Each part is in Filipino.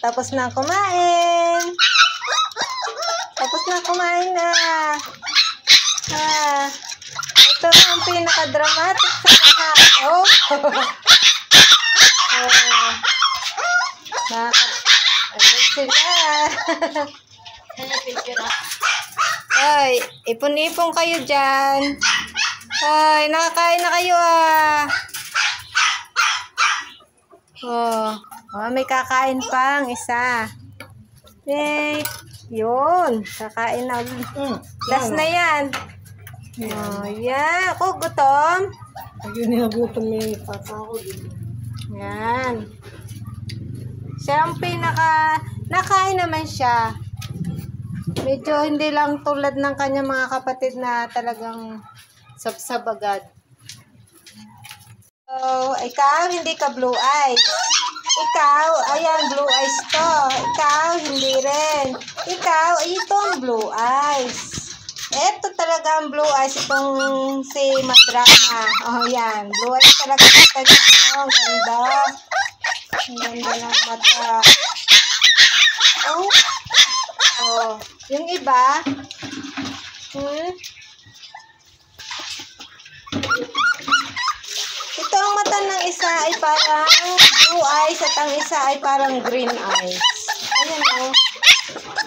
Tapos na kumain. Tapos na kumain na. Ito ang pinaka-dramatic sa lahat. Oh. Ano sila? Ay, ipon-ipon kayo dyan. Ay, nakakain na kayo may kakain pang isa. Yay. Yun, kakain na. Last na yan. Yan. Ako, gutom. Ayun na gutom yung papa ko. Yan. Siya ang nakain naman siya. Medyo hindi lang tulad ng kanyang mga kapatid na talagang sabsab agad. So, ikaw, hindi ka blue eyes. Ikaw, ayan, blue eyes to. Ikaw, hindi rin. Ikaw, ito ang blue eyes. Ito talaga ang blue eyes, itong si Madrama. Oh, yan. Blue eyes talaga mata niya. Oh, ganda. Ang ganda ng mata. Oh, yung iba, ito ang mata ng isa ay parang blue eyes at ang isa ay parang green eyes. Ayan o.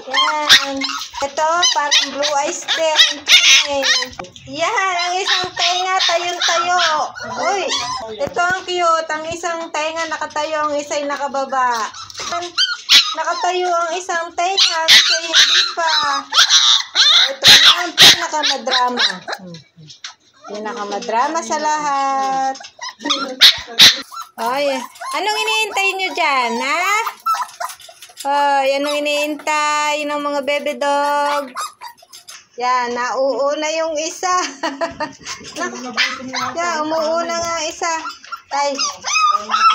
Yan. Ito parang blue eyes din. Yan. Ang isang tenga tayong-tayo. Uy. Ito ang cute. Ang isang tenga nakatayo. Ang isa ay nakababa. Nakatayo ang isang tenga. Kasi hindi pa. Ito ang pinakamadrama. Pinakamadrama sa lahat. Ay, anong iniintay nyo dyan, ha? Ay, anong iniintay ng mga baby dog? Yan, nauuna yung isa. Yan, umuuna nga isa. Ay,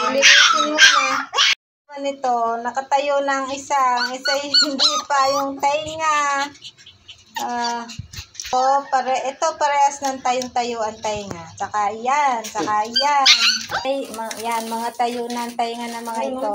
lilisin mo na. Ito, nakatayo ng isa. Ang isa hindi pa yung tainga. Ito parehas ng tayong-tayuan tainga. Saka yan. Ay, yan, mga tayo ng tainga na mga ito.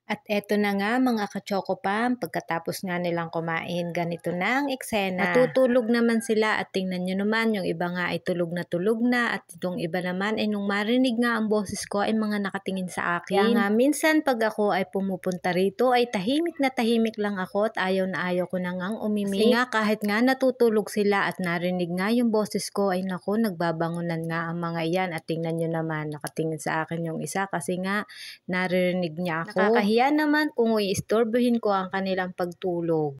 At eto na nga mga ka-chocopam, pagkatapos nga nilang kumain, ganito na ang eksena. Natutulog naman sila at tingnan nyo naman, yung iba nga ay tulog na at itong iba naman ay nung marinig nga ang boses ko ay mga nakatingin sa akin. Kaya nga minsan pag ako ay pumupunta rito ay tahimik na tahimik lang ako at ayaw na ayaw ko na ngang umimik. Kasi nga kahit nga natutulog sila at narinig nga yung boses ko ay naku, nagbabangunan nga ang mga iyan at tingnan nyo naman, nakatingin sa akin yung isa kasi nga naririnig niya ako. Nakakahiya naman kung iistorbohin ko ang kanilang pagtulog.